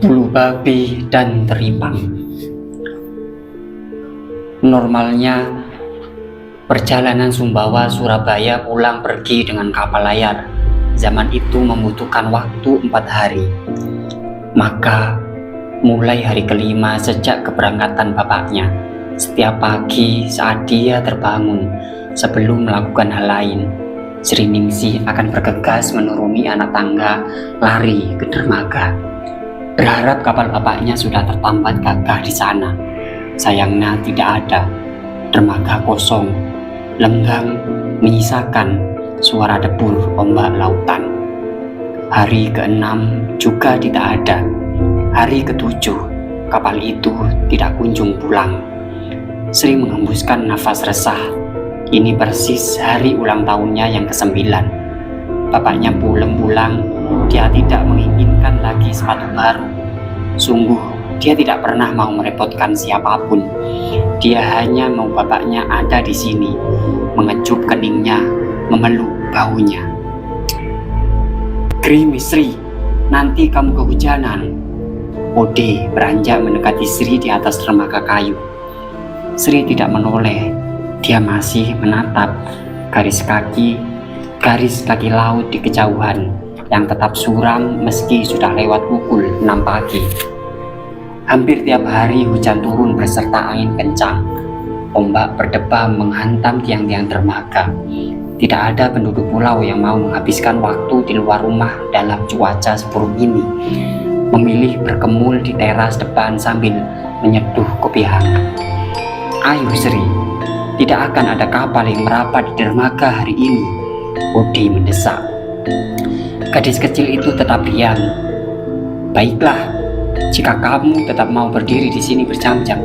Bulu babi dan teripang. Normalnya perjalanan Sumbawa Surabaya pulang pergi dengan kapal layar zaman itu membutuhkan waktu 4 hari. Maka mulai hari kelima sejak keberangkatan bapaknya, setiap pagi saat dia terbangun sebelum melakukan hal lain, Sri Ningsih akan bergegas menuruni anak tangga lari ke dermaga. Berharap kapal bapaknya sudah tertambat gagah di sana. Sayangnya tidak ada. Dermaga kosong, lenggang menyisakan suara debur ombak lautan. Hari ke-6 juga tidak ada. Hari ke-7 kapal itu tidak kunjung pulang. Sri menghembuskan nafas resah. Ini persis hari ulang tahunnya yang ke-9. Bapaknya pulang, dia tidak menginginkan lagi sepatu baru. Sungguh, dia tidak pernah mau merepotkan siapapun. Dia hanya mau bapaknya ada di sini, mengecup keningnya, memeluk baunya. "Gerimis, Sri, nanti kamu kehujanan." Ode beranjak mendekati Sri di atas dermaga kayu. Sri tidak menoleh. Dia masih menatap garis kaki laut di kejauhan yang tetap suram meski sudah lewat pukul 6 pagi. Hampir tiap hari hujan turun beserta angin kencang. Ombak berdebam menghantam tiang-tiang dermaga. Tidak ada penduduk pulau yang mau menghabiskan waktu di luar rumah dalam cuaca seburuk ini, memilih berkemul di teras depan sambil menyeduh kopi hangat. "Ayo Sri, tidak akan ada kapal yang merapat di dermaga hari ini," Odi mendesak. Gadis kecil itu tetap diam. "Baiklah, jika kamu tetap mau berdiri di sini berjam-jam,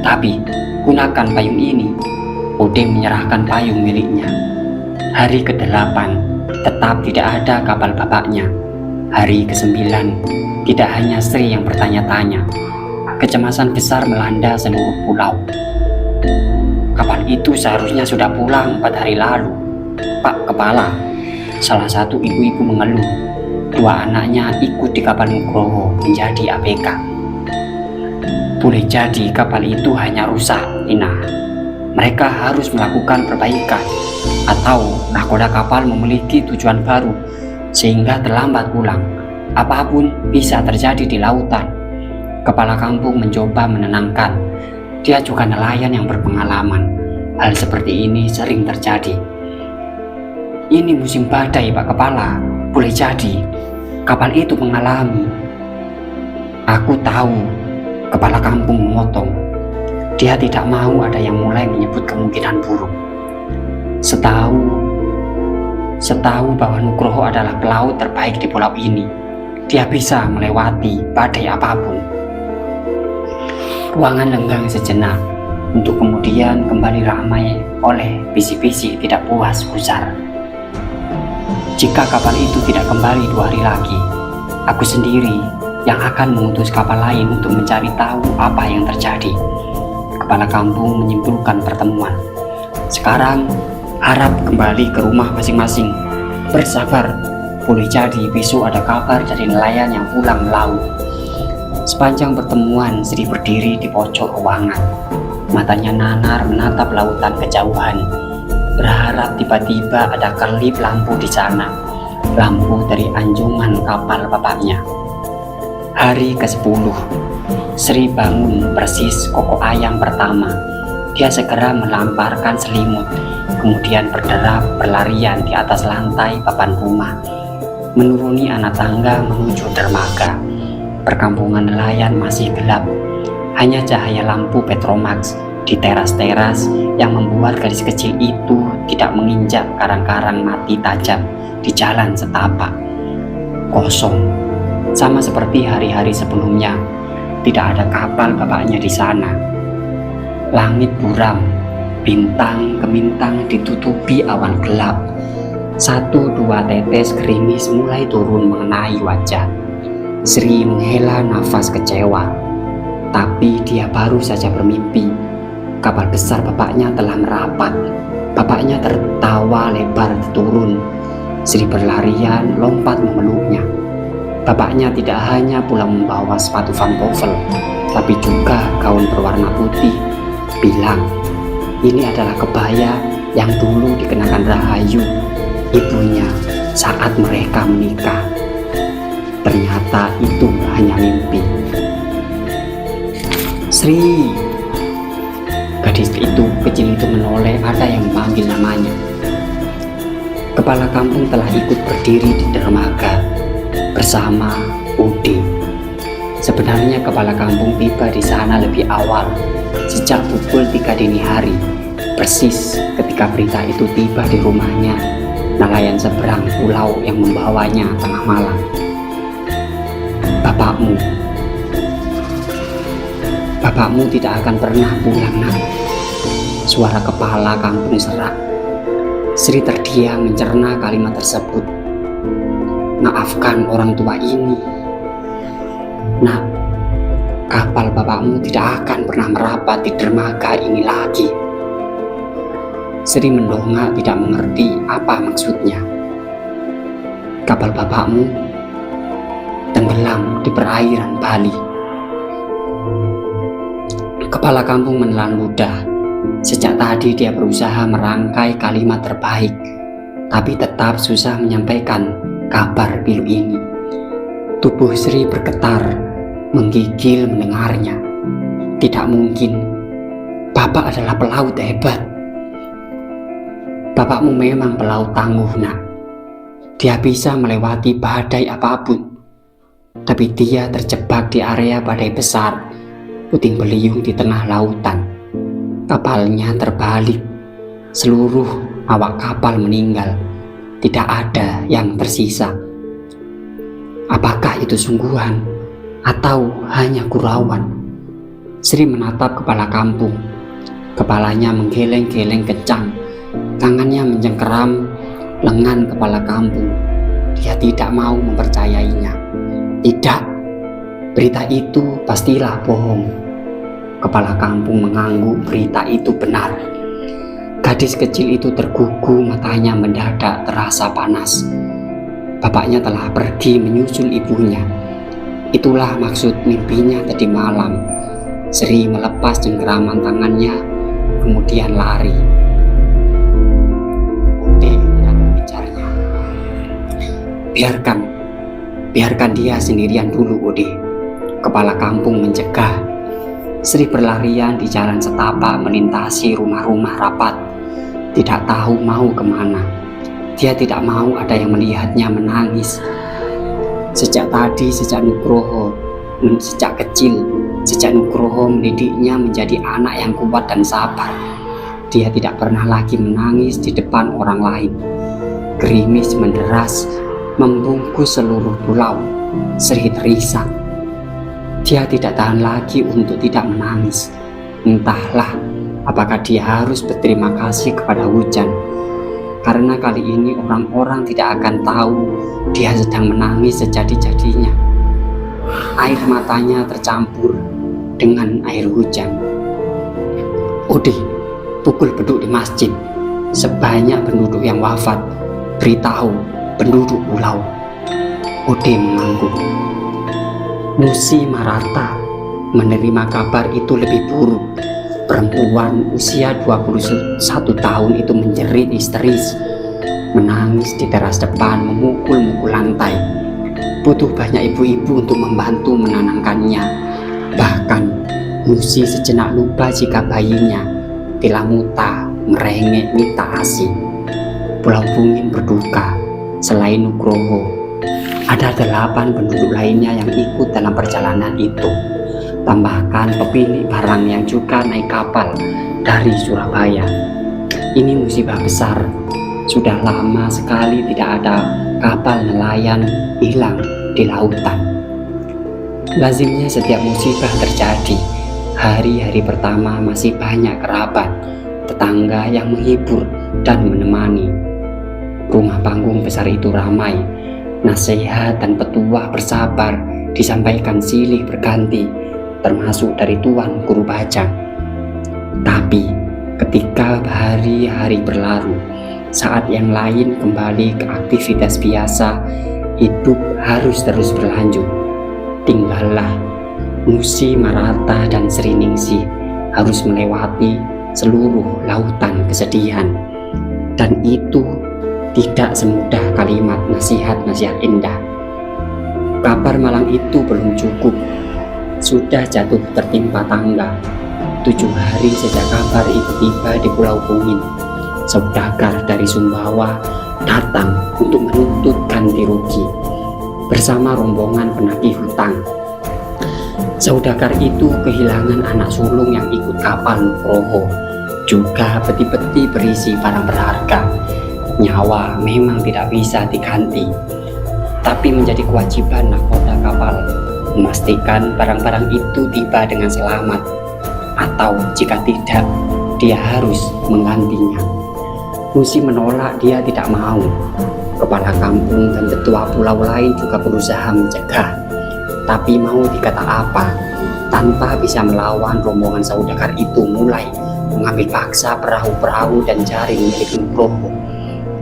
tapi gunakan payung ini." Ode menyerahkan payung miliknya. Hari ke-8 tetap tidak ada kapal bapaknya. Hari ke-9 tidak hanya Sri yang bertanya-tanya. Kecemasan besar melanda seluruh pulau. "Kapal itu seharusnya sudah pulang 4 hari lalu, Pak Kepala," salah satu ibu-ibu mengeluh. 2 anaknya ikut di kapal Nugroho menjadi ABK. "Boleh jadi kapal itu hanya rusak, Nina. Mereka harus melakukan perbaikan, atau nahkoda kapal memiliki tujuan baru sehingga terlambat pulang. Apapun bisa terjadi di lautan." Kepala kampung mencoba menenangkan. Dia juga nelayan yang berpengalaman. Hal seperti ini sering terjadi. "Ini musim badai, Pak Kepala. Boleh jadi kapal itu mengalami." "Aku tahu," kepala kampung memotong. Dia tidak mau ada yang mulai menyebut kemungkinan buruk. Setahu bahwa Nugroho adalah pelaut terbaik di pulau ini. Dia bisa melewati badai apapun. Ruangan lenggang sejenak, untuk kemudian kembali ramai oleh bisi-bisi tidak puas gusar. "Jika kapal itu tidak kembali 2 hari lagi, aku sendiri yang akan mengutus kapal lain untuk mencari tahu apa yang terjadi." Kepala kampung menyimpulkan pertemuan. "Sekarang harap kembali ke rumah masing-masing. Bersabar, boleh jadi besok ada kabar dari nelayan yang pulang melaut." Sepanjang pertemuan, Sri berdiri di pojok ruangan. Matanya nanar menatap lautan kejauhan, berharap tiba-tiba ada kelip lampu di sana, lampu dari anjungan kapal bapaknya. Hari ke-10, Sri bangun persis koko ayam pertama. Dia segera melamparkan selimut, kemudian berderap berlarian di atas lantai papan rumah, menuruni anak tangga menuju dermaga. Perkampungan nelayan masih gelap, hanya cahaya lampu Petromax di teras-teras yang membuat gadis kecil itu tidak menginjak karang-karang mati tajam di jalan setapak. Kosong, sama seperti hari-hari sebelumnya. Tidak ada kapal bapaknya di sana. Langit buram, bintang gemintang ditutupi awan gelap. 1-2 tetes gerimis mulai turun mengenai wajah. Sri menghela nafas kecewa, tapi dia baru saja bermimpi. Kapal besar bapaknya telah merapat. Bapaknya tertawa lebar turun. Sri berlarian lompat memeluknya. Bapaknya tidak hanya pulang membawa sepatu pantofel, tapi juga gaun berwarna putih. Bilang, ini adalah kebaya yang dulu dikenakan Rahayu, ibunya, saat mereka menikah. Ternyata itu hanya mimpi. Sri, gadis itu kecil itu menoleh, ada yang memanggil namanya. Kepala kampung telah ikut berdiri di dermaga bersama Udi. Sebenarnya kepala kampung tiba di sana lebih awal, sejak pukul 3 dini hari, persis ketika berita itu tiba di rumahnya nelayan seberang pulau yang membawanya tengah malam. Bapakmu tidak akan pernah pulang, nak. Suara kepala kampung serak. Sri terdiam mencerna kalimat tersebut. Maafkan orang tua ini. Nak, kapal bapakmu tidak akan pernah merapat di dermaga ini lagi. Sri mendongak, tidak mengerti apa maksudnya. Kapal bapakmu tenggelam di perairan Bali. Kepala kampung menelan ludah. Sejak tadi dia berusaha merangkai kalimat terbaik, tapi tetap susah menyampaikan kabar pilu ini. Tubuh Sri bergetar, menggigil mendengarnya. Tidak mungkin, Bapak adalah pelaut hebat. Bapakmu memang pelaut tangguh, nak. Dia bisa melewati badai apapun. Tapi dia terjebak di area badai besar, puting beliung di tengah lautan. Kapalnya terbalik, seluruh awak kapal meninggal, tidak ada yang tersisa. Apakah itu sungguhan atau hanya gurauan? Sri menatap kepala kampung. Kepalanya menggeleng-geleng kencang, tangannya mencengkeram lengan kepala kampung. Dia tidak mau mempercayainya. Tidak, berita itu pastilah bohong. Kepala kampung mengangguk berita itu benar. Gadis kecil itu tergugu, matanya mendadak terasa panas. Bapaknya telah pergi menyusul ibunya. Itulah maksud mimpinya tadi malam. Sri melepas cengkeraman tangannya, kemudian lari. Ode tidak mengejarnya. Biarkan dia sendirian dulu, Ode. Kepala kampung mencegah. Sri berlarian di jalan setapak melintasi rumah-rumah rapat. Tidak tahu mau kemana. Dia tidak mau ada yang melihatnya menangis. Sejak Nugroho mendidiknya menjadi anak yang kuat dan sabar. Dia tidak pernah lagi menangis di depan orang lain. Gerimis menderas, membungkus seluruh pulau. Sri terisak. Dia tidak tahan lagi untuk tidak menangis. Entahlah apakah dia harus berterima kasih kepada hujan, karena kali ini orang-orang tidak akan tahu dia sedang menangis sejadi-jadinya. Air matanya tercampur dengan air hujan. Ode, pukul beduk di masjid. Sebanyak penduduk yang wafat, beritahu penduduk pulau. Ode mengangguk. Musi Marata menerima kabar itu lebih buruk. Perempuan usia 21 tahun itu menjerit histeris, menangis di teras depan, memukul-mukul lantai. Butuh banyak ibu-ibu untuk membantu menenangkannya. Bahkan Musi sejenak lupa jika bayinya Tilamuta merengek minta ASI. Pulau Bungin berduka. Selain Nugroho, ada 8 penduduk lainnya yang ikut dalam perjalanan itu. Tambahkan pemilik barang yang juga naik kapal dari Surabaya. Ini musibah besar. Sudah lama sekali tidak ada kapal nelayan hilang di lautan. Lazimnya setiap musibah terjadi, hari-hari pertama masih banyak kerabat, tetangga yang menghibur dan menemani. Rumah panggung besar itu ramai. Nasihat dan petuah bersabar disampaikan silih berganti, termasuk dari Tuan Guru Bajang. Tapi ketika hari-hari berlalu, saat yang lain kembali ke aktivitas biasa, Hidup harus terus berlanjut. Tinggallah Musi, Marata, dan Sriningsih harus melewati seluruh lautan kesedihan. Dan itu tidak semudah kalimat nasihat-nasihat indah. Kabar malang itu belum cukup. Sudah jatuh tertimpa tangga. 7 hari sejak kabar itu tiba di Pulau Bungin. Saudagar dari Sumbawa datang untuk menuntut ganti rugi bersama rombongan penagih hutang. Saudagar itu kehilangan anak sulung yang ikut kapal Nugroho, juga peti-peti berisi barang berharga. Nyawa memang tidak bisa diganti, tapi menjadi kewajiban nahkoda kapal memastikan barang-barang itu tiba dengan selamat, atau jika tidak, dia harus menggantinya. Musi menolak, dia tidak mau. Kepala kampung dan tetua pulau lain juga berusaha mencegah, tapi mau dikata apa, tanpa bisa melawan rombongan saudagar itu mulai mengambil paksa perahu-perahu dan jaring milik Nugroho.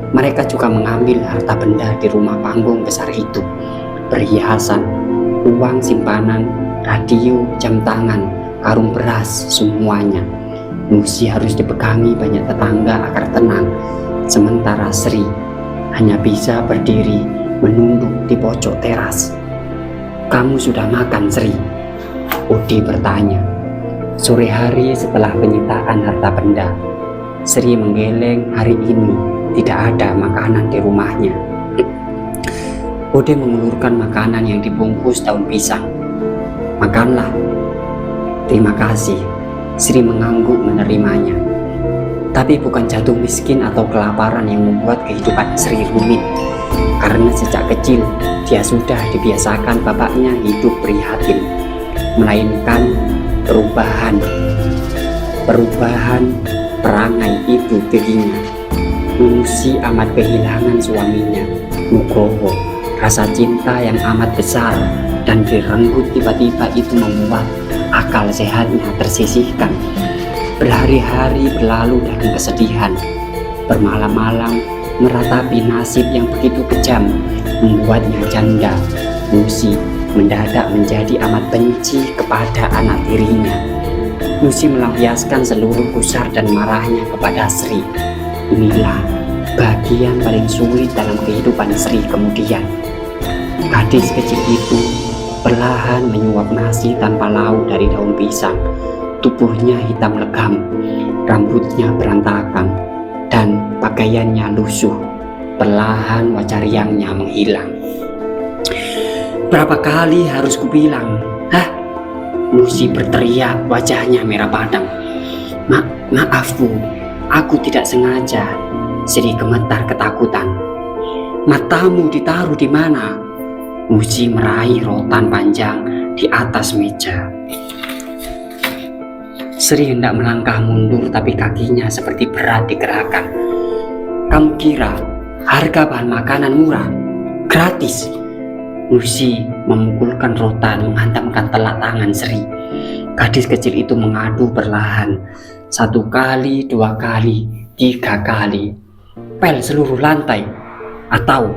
Mereka juga mengambil harta benda di rumah panggung besar itu, perhiasan, uang simpanan, radio, jam tangan, karung beras, semuanya. Musi harus dipegangi banyak tetangga agar tenang, sementara Sri hanya bisa berdiri menunduk di pojok teras. "Kamu sudah makan, Sri?" Odi bertanya. Sore hari setelah penyitaan harta benda, Sri menggeleng hari ini tidak ada makanan di rumahnya. Ode mengulurkan makanan yang dibungkus daun pisang. "Makanlah." "Terima kasih." Sri mengangguk menerimanya. Tapi bukan jatuh miskin atau kelaparan yang membuat kehidupan Sri rumit, karena sejak kecil dia sudah dibiasakan bapaknya hidup prihatin, melainkan perubahan perangai ibu tirinya. Musi amat kehilangan suaminya, Nugroho. Rasa cinta yang amat besar dan direnggut tiba-tiba itu membuat akal sehatnya tersisihkan. Berhari-hari berlalu dalam kesedihan. Bermalam-malam meratapi nasib yang begitu kejam membuatnya janda. Musi mendadak menjadi amat benci kepada anak tirinya. Musi melampiaskan seluruh gusar dan marahnya kepada Sri. Inilah bagian paling sulit dalam kehidupan Sri kemudian. Gadis kecil itu perlahan menyuap nasi tanpa lauk dari daun pisang. Tubuhnya hitam legam, rambutnya berantakan, dan pakaiannya lusuh. Perlahan wajah riangnya menghilang. "Berapa kali harus kubilang?" "Hah?" Musi berteriak, wajahnya merah padam. Maaf Bu, aku tidak sengaja." Sri gemetar ketakutan. "Matamu ditaruh di mana?" Musi meraih rotan panjang di atas meja. Sri hendak melangkah mundur, tapi kakinya seperti berat digerakkan. "Kamu kira harga bahan makanan murah? Gratis?" Musi memukulkan rotan menghantamkan telak tangan Sri. Gadis kecil itu mengadu perlahan. 1 kali, 2 kali, 3 kali. "Pel seluruh lantai. Atau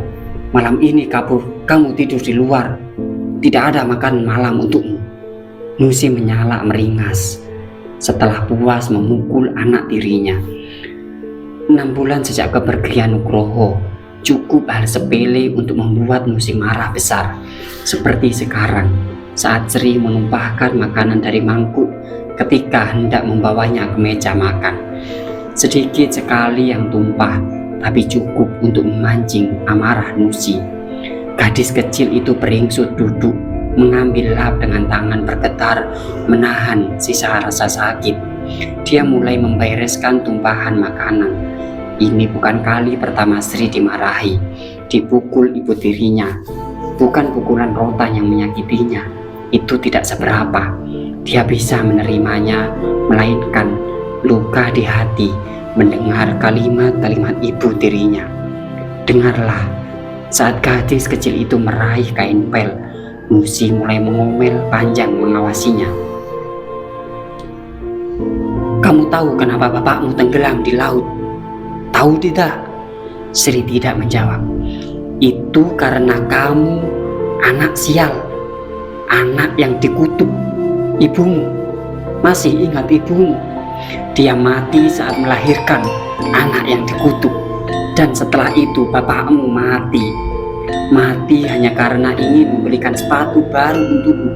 malam ini kamu tidur di luar. Tidak ada makan malam untukmu." Musi menyala meringas setelah puas memukul anak tirinya. 6 bulan sejak kepergian Nugroho, cukup hal sepele untuk membuat Musi marah besar. Seperti sekarang, saat Sri menumpahkan makanan dari mangkuk ketika hendak membawanya ke meja makan. Sedikit sekali yang tumpah, tapi cukup untuk memancing amarah Musi. Gadis kecil itu beringsut duduk, mengambil lap dengan tangan bergetar, menahan sisa rasa sakit. Dia mulai membereskan tumpahan makanan. Ini bukan kali pertama Sri dimarahi, dipukul ibu tirinya. Bukan pukulan rotan yang menyakitinya, itu tidak seberapa. Dia bisa menerimanya, melainkan luka di hati mendengar kalimat-kalimat ibu tirinya. Dengarlah, saat gadis kecil itu meraih kain pel, Musi mulai mengomel panjang mengawasinya. "Kamu tahu kenapa bapakmu tenggelam di laut?" "Tahu tidak?" Sri tidak menjawab. Itu karena kamu anak sial, anak yang dikutuk ibumu. Masih ingat ibumu? Dia mati saat melahirkan anak yang dikutuk. Dan setelah itu bapakmu mati. Mati hanya karena ingin membelikan sepatu baru untukmu.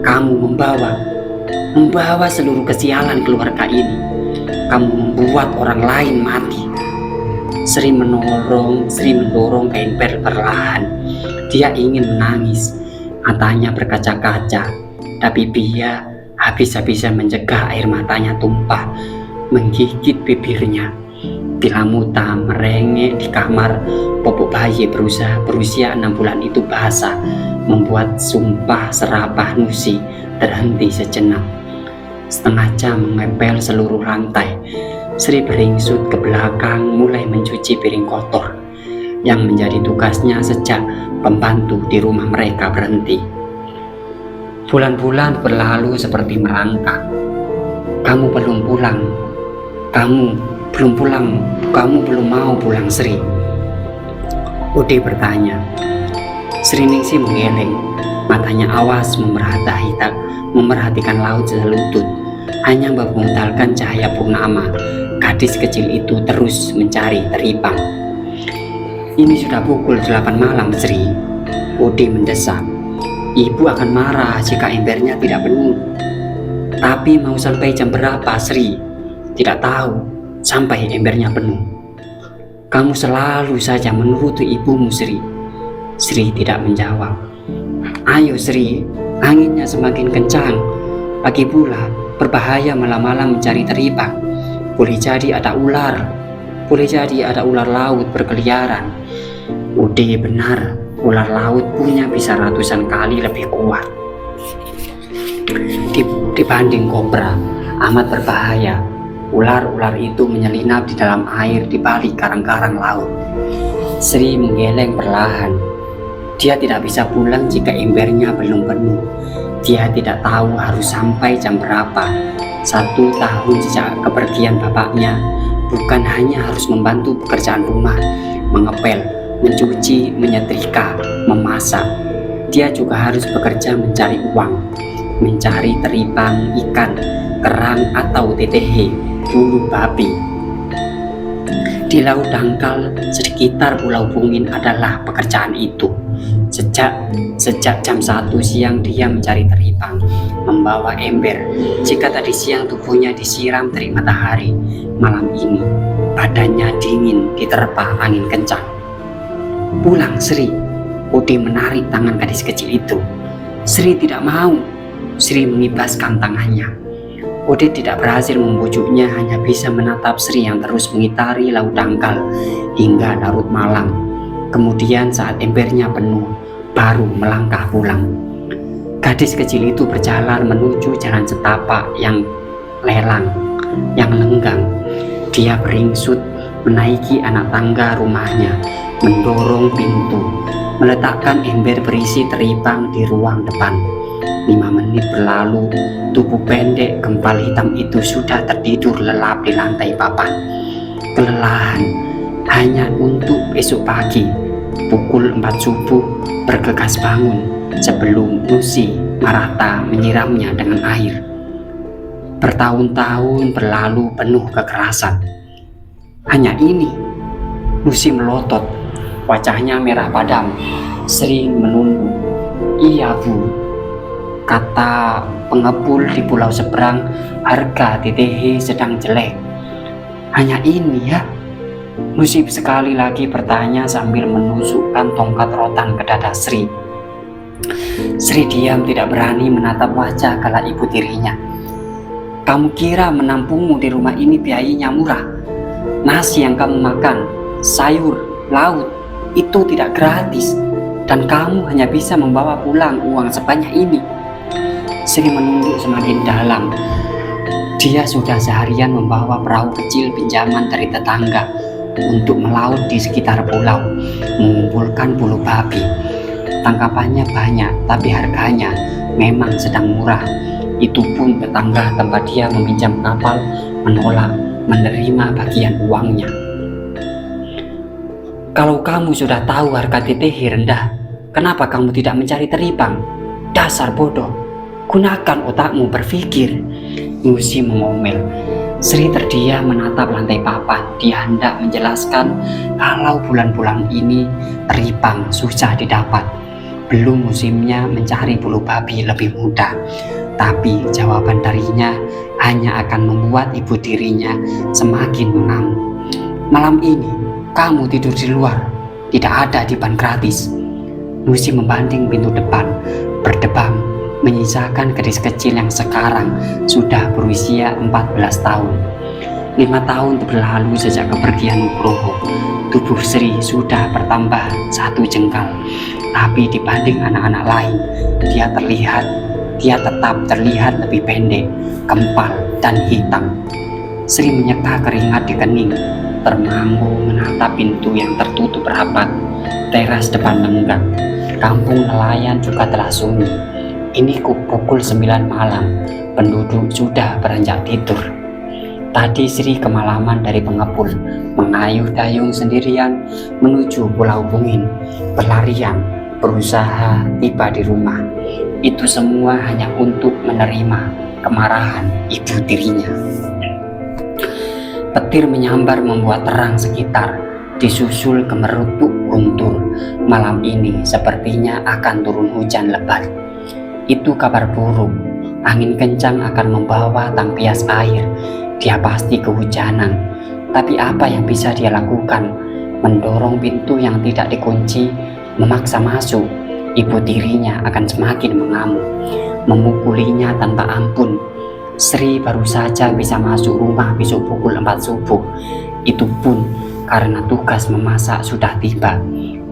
Kamu membawa seluruh kesialan keluarga ini. Kamu membuat orang lain mati. Sri mendorong ke ember perlahan. Dia ingin menangis, matanya berkaca-kaca, tapi dia habis-habisan mencegah air matanya tumpah, menggigit bibirnya. Pilamuta merengek di kamar popok bayi berusia 6 bulan itu basah, membuat sumpah serapah Nusi terhenti sejenak. Setengah jam mengepel seluruh lantai. Sri beringsut ke belakang mulai mencuci piring kotor yang menjadi tugasnya sejak pembantu di rumah mereka berhenti. Bulan-bulan berlalu seperti merangkak. Kamu belum pulang. Kamu belum mau pulang, Sri. Ode bertanya. Sri Ningsih menggeleng, matanya awas memerhatikan laut selutut, hanya membentangkan cahaya purnama. Gadis kecil itu terus mencari teripang. Ini sudah pukul 8 malam, Sri. Ode mendesak. Ibu akan marah jika embernya tidak penuh. Tapi mau sampai jam berapa, Sri? Tidak tahu. Sampai embernya penuh. Kamu selalu saja menuruti ibumu, Sri. Sri tidak menjawab. Ayo, Sri, anginnya semakin kencang. Lagi pula berbahaya malam-malam mencari teripang. Boleh jadi ada ular laut berkeliaran. Udah benar, ular laut punya bisa ratusan kali lebih kuat dibanding kobra. Amat berbahaya. Ular-ular itu menyelinap di dalam air di balik karang-karang laut. Sri menggeleng perlahan. Dia tidak bisa pulang jika embernya belum penuh. Dia tidak tahu harus sampai jam berapa. 1 tahun sejak kepergian bapaknya, bukan hanya harus membantu pekerjaan rumah, mengepel, mencuci, menyetrika, memasak. Dia juga harus bekerja mencari uang, mencari teripang ikan, kerang atau tetehe, bulu babi. Di laut dangkal sekitar Pulau Bungin adalah pekerjaan itu. Sejak jam 1 siang dia mencari teripang, membawa ember. Jika tadi siang tubuhnya disiram terik matahari, malam ini badannya dingin diterpa angin kencang. Pulang, Sri. Ode menarik tangan gadis kecil itu. Sri tidak mau. Sri mengibaskan tangannya. Ode tidak berhasil membujuknya, hanya bisa menatap Sri yang terus mengitari laut dangkal hingga larut malam. Kemudian saat embernya penuh, baru melangkah pulang. Gadis kecil itu berjalan menuju jalan setapak yang lenggang. Dia beringsut menaiki anak tangga rumahnya, mendorong pintu, meletakkan ember berisi teripang di ruang depan. 5 menit berlalu, tubuh pendek gempal hitam itu sudah tertidur lelap di lantai papan. Kelelahan, hanya untuk besok pagi, pukul 4 subuh, bergegas bangun sebelum Nusi Maratha menyiramnya dengan air. Bertahun-tahun berlalu penuh kekerasan. Hanya ini, Nusi melotot, wajahnya merah padam. Sri menunduk. Iya, Bu. Kata pengepul di pulau seberang, harga tetehe sedang jelek. Hanya ini ya? Nusi sekali lagi bertanya sambil menusukkan tongkat rotan ke dada Sri. Sri diam, tidak berani menatap wajah kala ibu tirinya. Kamu kira menampungmu di rumah ini biayanya murah? Nasi yang kamu makan, sayur, laut, itu tidak gratis. Dan kamu hanya bisa membawa pulang uang sebanyak ini. Sri menunduk semakin dalam. Dia sudah seharian membawa perahu kecil pinjaman dari tetangga untuk melaut di sekitar pulau, mengumpulkan bulu babi. Tangkapannya banyak, tapi harganya memang sedang murah. Itu pun tetangga tempat dia meminjam kapal menolak menerima bagian uangnya. Kalau kamu sudah tahu harga TTH rendah, kenapa kamu tidak mencari teripang? Dasar bodoh, gunakan otakmu berpikir. Nusi mengomel. Sri terdiam menatap lantai papan. Dia hendak menjelaskan kalau bulan-bulan ini teripang susah didapat. Belum musimnya mencari bulu babi lebih mudah. Tapi jawaban darinya hanya akan membuat ibu tirinya semakin mengamuk. Malam ini kamu tidur di luar, tidak ada dipan gratis. Nusi membanting pintu depan, berdebam, menyisakan gadis kecil yang sekarang sudah berusia 14 tahun. 5 tahun berlalu sejak kepergian Nugroho. Tubuh Sri sudah bertambah 1 jengkal, tapi dibanding anak-anak lain, dia tetap terlihat lebih pendek, kempal, dan hitam. Sri menyeka keringat di kening, termangu menatap pintu yang tertutup rapat. Teras depan lengang. Kampung nelayan juga telah sunyi. Ini pukul 9 malam. Penduduk sudah beranjak tidur. Tadi Sri kemalaman dari pengepul, mengayuh dayung sendirian menuju Pulau Bungin, berlarian, berusaha tiba di rumah. Itu semua hanya untuk menerima kemarahan ibu tirinya. Petir menyambar membuat terang sekitar, disusul gemerupuk guntur. Malam ini sepertinya akan turun hujan lebat. Itu kabar buruk. Angin kencang akan membawa tampias air. Dia pasti kehujanan. Tapi apa yang bisa dia lakukan? Mendorong pintu yang tidak dikunci, memaksa masuk. Ibu tirinya akan semakin mengamuk, memukulinya tanpa ampun. Sri baru saja bisa masuk rumah besok pukul 4 subuh. Itu pun karena tugas memasak sudah tiba.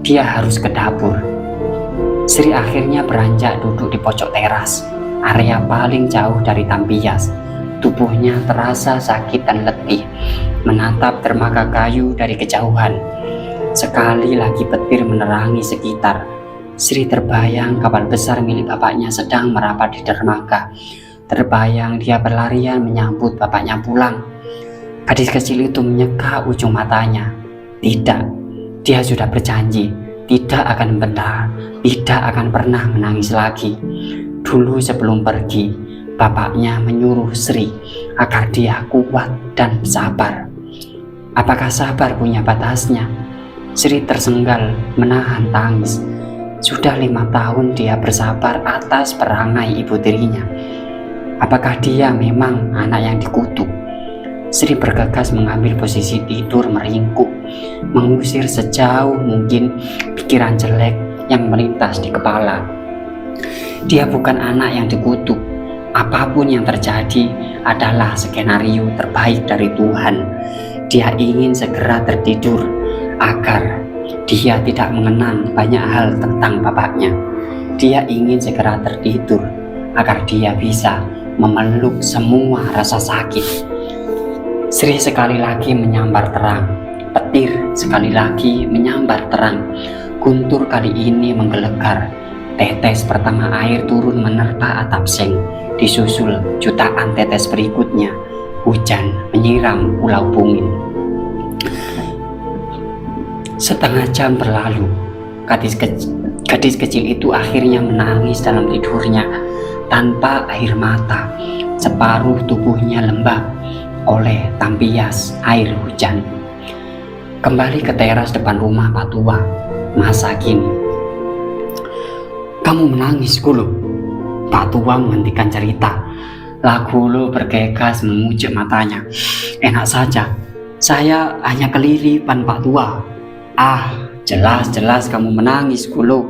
Dia harus ke dapur. Sri akhirnya beranjak duduk di pojok teras, area paling jauh dari tampias. Tubuhnya terasa sakit dan letih, menatap dermaga kayu dari kejauhan. Sekali lagi petir menerangi sekitar. Sri terbayang kapal besar milik bapaknya sedang merapat di dermaga. Terbayang dia berlarian menyambut bapaknya pulang. Gadis kecil itu menyeka ujung matanya. Tidak, dia sudah berjanji tidak akan benar, tidak akan pernah menangis lagi. Dulu sebelum pergi, bapaknya menyuruh Sri agar dia kuat dan sabar. Apakah sabar punya batasnya? Sri tersenggal menahan tangis. Sudah 5 tahun dia bersabar atas perangai ibu tirinya. Apakah dia memang anak yang dikutuk? Sri bergegas mengambil posisi tidur meringkuk, mengusir sejauh mungkin pikiran jelek yang melintas di kepala. Dia bukan anak yang dikutuk. Apapun yang terjadi adalah skenario terbaik dari Tuhan. Dia ingin segera tertidur agar dia tidak mengenang banyak hal tentang bapaknya. Dia ingin segera tertidur agar dia bisa memeluk semua rasa sakit. Sri sekali lagi menyambar terang. Petir sekali lagi menyambar terang. Guntur kali ini menggelegar. Tetes pertama air turun menerpa atap seng, disusul jutaan tetes berikutnya. Hujan menyiram Pulau Bungin. Setengah jam berlalu. Gadis kecil itu akhirnya menangis dalam tidurnya tanpa air mata. Separuh tubuhnya lembab oleh tampias air hujan. Kembali ke teras depan rumah Pak Tua. Masa kini kamu menangis Gulu? Pak Tua menghentikan cerita. Gulu bergegas mengucuk matanya. Enak saja, saya hanya keliripan Pak Tua. Ah, jelas-jelas kamu menangis Gulu.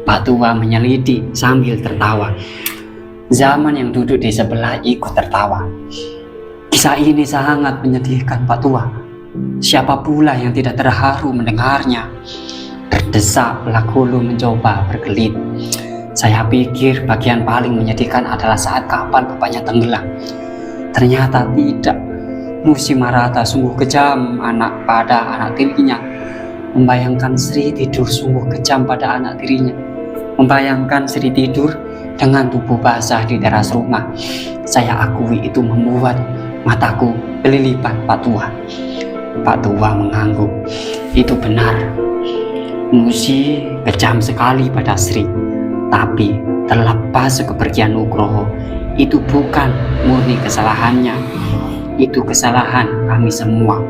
Pak Tua menyelidik sambil tertawa. Zaman yang duduk di sebelah ikut tertawa. Kisah ini sangat menyedihkan Pak Tua. Siapa pula yang tidak terharu mendengarnya? Terdesak Gulu mencoba berkelit. Saya pikir bagian paling menyedihkan adalah saat kapal bapaknya tenggelam. Ternyata tidak. Nusi Marata sungguh kejam pada anak tirinya. Membayangkan Sri tidur sungguh kejam pada anak tirinya. Membayangkan Sri tidur dengan tubuh basah di teras rumah. Saya akui itu membuat mataku kelilipan Pak Tua. Pak Tua mengangguk. Itu benar. Nusi kejam sekali pada Sri. Tapi terlepas kepergian Nugroho, itu bukan murni kesalahannya. Itu kesalahan kami semua,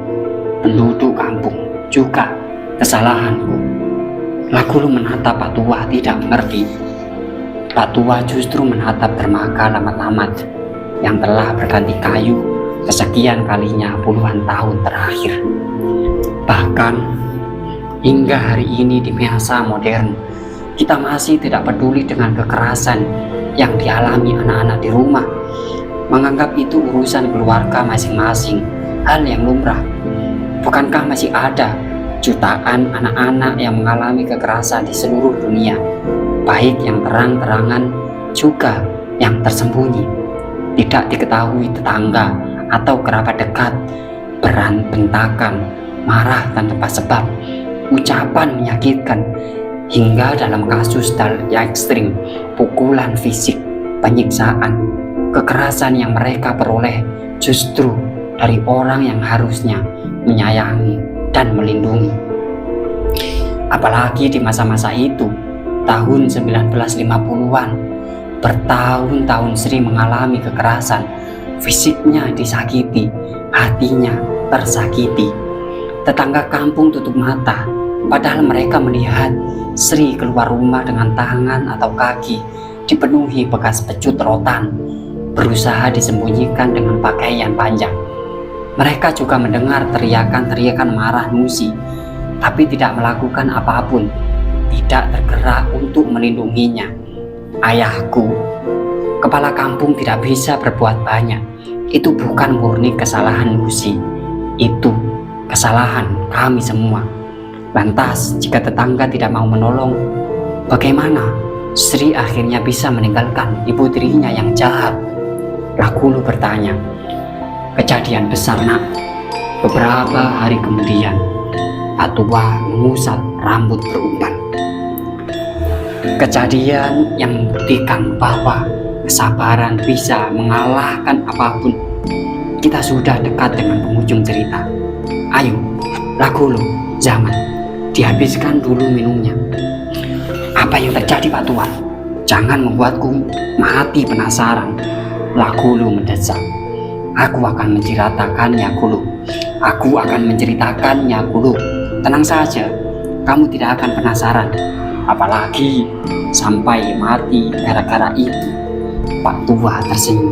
penduduk kampung, juga kesalahanku. Lakulu menatap Pak Tua tidak mengerti. Pak Tua justru menatap dermaga lamat-lamat yang telah berganti kayu kesekian kalinya puluhan tahun terakhir. Bahkan hingga hari ini di masa modern, kita masih tidak peduli dengan kekerasan yang dialami anak-anak di rumah, menganggap itu urusan keluarga masing-masing, hal yang lumrah. Bukankah masih ada jutaan anak-anak yang mengalami kekerasan di seluruh dunia, baik yang terang-terangan juga yang tersembunyi, tidak diketahui tetangga atau kerabat dekat, berantakan, marah tanpa sebab, ucapan menyakitkan, hingga dalam kasus yang ekstrim, pukulan fisik, penyiksaan, kekerasan yang mereka peroleh justru dari orang yang harusnya menyayangi dan melindungi. Apalagi di masa-masa itu, tahun 1950-an, bertahun-tahun Sri mengalami kekerasan, fisiknya disakiti, hatinya tersakiti. Tetangga kampung tutup mata, padahal mereka melihat Sri keluar rumah dengan tangan atau kaki dipenuhi bekas pecut rotan, berusaha disembunyikan dengan pakaian panjang. Mereka juga mendengar teriakan-teriakan marah Nusi, tapi tidak melakukan apapun, tidak tergerak untuk melindunginya. Ayahku, kepala kampung, tidak bisa berbuat banyak. Itu bukan murni kesalahan Nusi, itu kesalahan kami semua. Lantas, jika tetangga tidak mau menolong, bagaimana Sri akhirnya bisa meninggalkan ibu tirinya yang jahat? Lakulu bertanya. Kejadian besar, nak. Beberapa hari kemudian, Pak Tua mengusap rambut berumpan. Kejadian yang membuktikan bahwa kesabaran bisa mengalahkan apapun. Kita sudah dekat dengan penghujung cerita. Ayo, Lakulu, Zaman, dihabiskan dulu minumnya. Apa yang terjadi, Pak Tua? Jangan membuatku mati penasaran. Lakulu mendesak. Aku akan menceritakannya, Kulu. Aku akan menceritakannya, Kulu. Tenang saja, kamu tidak akan penasaran. Apalagi sampai mati gara-gara itu. Pak Tua tersenyum.